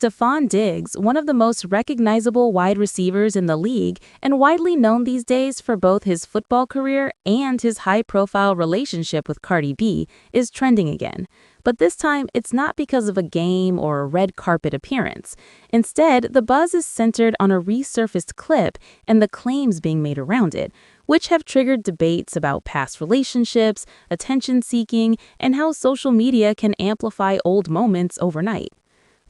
Stefon Diggs, one of the most recognizable wide receivers in the league and widely known these days for both his football career and his high-profile relationship with Cardi B, is trending again. But this time, it's not because of a game or a red carpet appearance. Instead, the buzz is centered on a resurfaced clip and the claims being made around it, which have triggered debates about past relationships, attention-seeking, and how social media can amplify old moments overnight.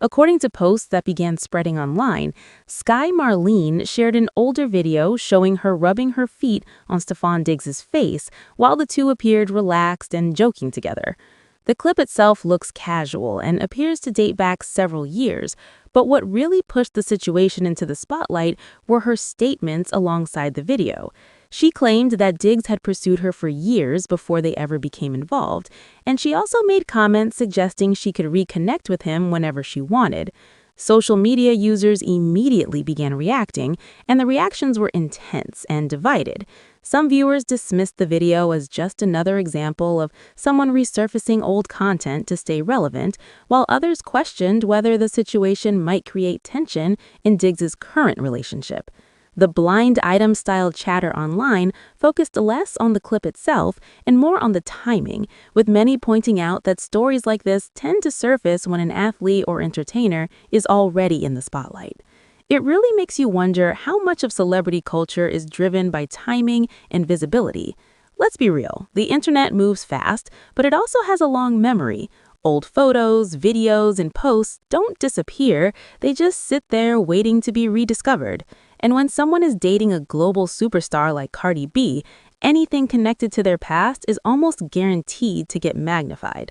According to posts that began spreading online, Marlene shared an older video showing her rubbing her feet on Stefon Diggs' face while the two appeared relaxed and joking together. The clip itself looks casual and appears to date back several years, but what really pushed the situation into the spotlight were her statements alongside the video. She claimed that Diggs had pursued her for years before they ever became involved, and she also made comments suggesting she could reconnect with him whenever she wanted. Social media users immediately began reacting, and the reactions were intense and divided. Some viewers dismissed the video as just another example of someone resurfacing old content to stay relevant, while others questioned whether the situation might create tension in Diggs' current relationship. The blind item-style chatter online focused less on the clip itself and more on the timing, with many pointing out that stories like this tend to surface when an athlete or entertainer is already in the spotlight. It really makes you wonder how much of celebrity culture is driven by timing and visibility. Let's be real, the internet moves fast, but it also has a long memory. Old photos, videos, and posts don't disappear, they just sit there waiting to be rediscovered. And when someone is dating a global superstar like Cardi B, anything connected to their past is almost guaranteed to get magnified.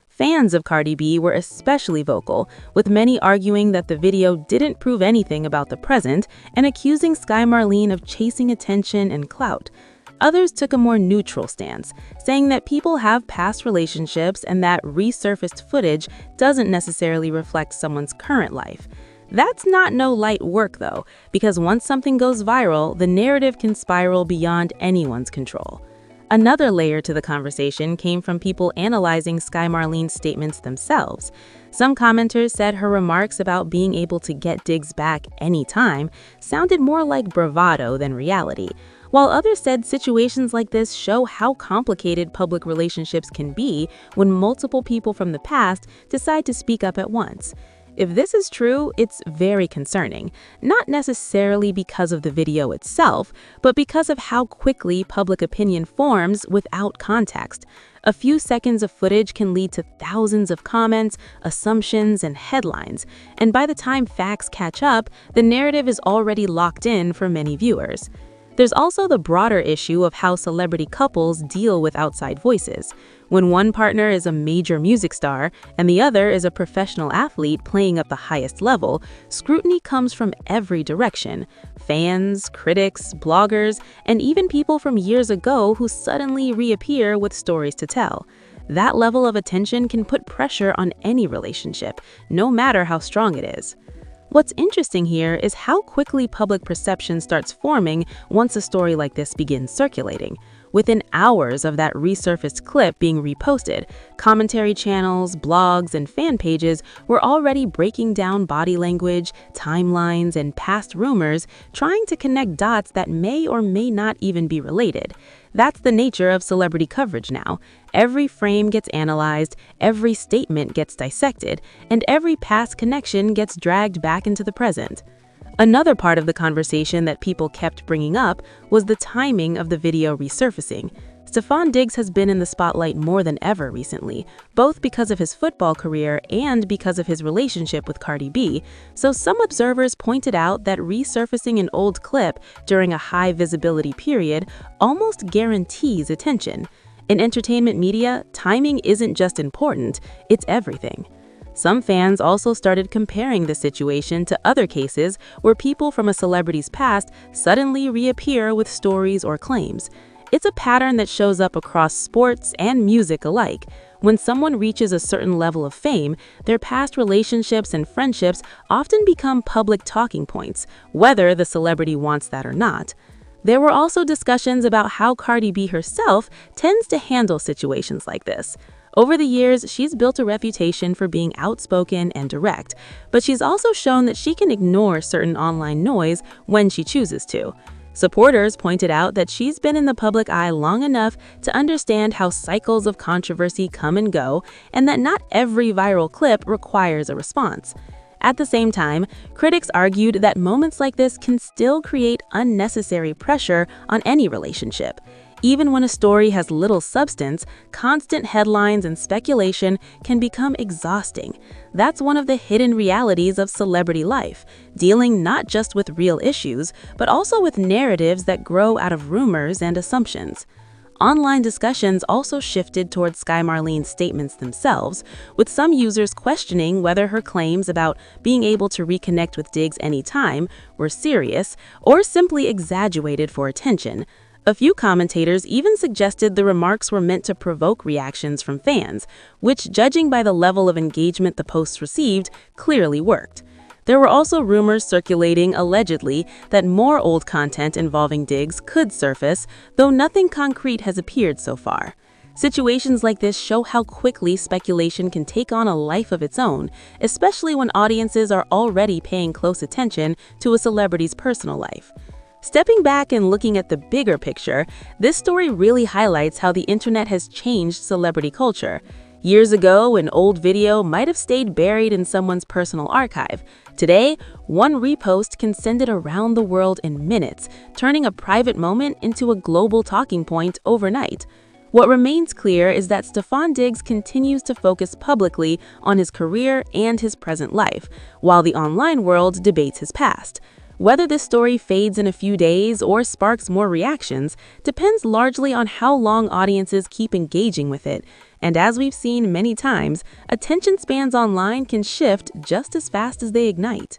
Fans of Cardi B were especially vocal, with many arguing that the video didn't prove anything about the present and accusing Marlene of chasing attention and clout. Others took a more neutral stance, saying that people have past relationships and that resurfaced footage doesn't necessarily reflect someone's current life. That's not no light work, though, because once something goes viral, the narrative can spiral beyond anyone's control. Another layer to the conversation came from people analyzing Marlene's statements themselves. Some commenters said her remarks about being able to get Diggs back anytime sounded more like bravado than reality, while others said situations like this show how complicated public relationships can be when multiple people from the past decide to speak up at once. If this is true, it's very concerning, not necessarily because of the video itself, but because of how quickly public opinion forms without context. A few seconds of footage can lead to thousands of comments, assumptions, and headlines, and by the time facts catch up, the narrative is already locked in for many viewers. There's also the broader issue of how celebrity couples deal with outside voices. When one partner is a major music star and the other is a professional athlete playing at the highest level, scrutiny comes from every direction. Fans, critics, bloggers, and even people from years ago who suddenly reappear with stories to tell. That level of attention can put pressure on any relationship, no matter how strong it is. What's interesting here is how quickly public perception starts forming once a story like this begins circulating. Within hours of that resurfaced clip being reposted, commentary channels, blogs, and fan pages were already breaking down body language, timelines, and past rumors, trying to connect dots that may or may not even be related. That's the nature of celebrity coverage now. Every frame gets analyzed, every statement gets dissected, and every past connection gets dragged back into the present. Another part of the conversation that people kept bringing up was the timing of the video resurfacing. Stefon Diggs has been in the spotlight more than ever recently, both because of his football career and because of his relationship with Cardi B, so some observers pointed out that resurfacing an old clip during a high visibility period almost guarantees attention. In entertainment media, timing isn't just important, it's everything. Some fans also started comparing the situation to other cases where people from a celebrity's past suddenly reappear with stories or claims. It's a pattern that shows up across sports and music alike. When someone reaches a certain level of fame, their past relationships and friendships often become public talking points, whether the celebrity wants that or not. There were also discussions about how Cardi B herself tends to handle situations like this. Over the years, she's built a reputation for being outspoken and direct, but she's also shown that she can ignore certain online noise when she chooses to. Supporters pointed out that she's been in the public eye long enough to understand how cycles of controversy come and go, and that not every viral clip requires a response. At the same time, critics argued that moments like this can still create unnecessary pressure on any relationship. Even when a story has little substance, constant headlines and speculation can become exhausting. That's one of the hidden realities of celebrity life, dealing not just with real issues, but also with narratives that grow out of rumors and assumptions. Online discussions also shifted towards Marlene's statements themselves, with some users questioning whether her claims about being able to reconnect with Diggs anytime were serious or simply exaggerated for attention. A few commentators even suggested the remarks were meant to provoke reactions from fans, which, judging by the level of engagement the posts received, clearly worked. There were also rumors circulating, allegedly, that more old content involving Diggs could surface, though nothing concrete has appeared so far. Situations like this show how quickly speculation can take on a life of its own, especially when audiences are already paying close attention to a celebrity's personal life. Stepping back and looking at the bigger picture, this story really highlights how the internet has changed celebrity culture. Years ago, an old video might have stayed buried in someone's personal archive. Today, one repost can send it around the world in minutes, turning a private moment into a global talking point overnight. What remains clear is that Stefon Diggs continues to focus publicly on his career and his present life, while the online world debates his past. Whether this story fades in a few days or sparks more reactions depends largely on how long audiences keep engaging with it. And as we've seen many times, attention spans online can shift just as fast as they ignite.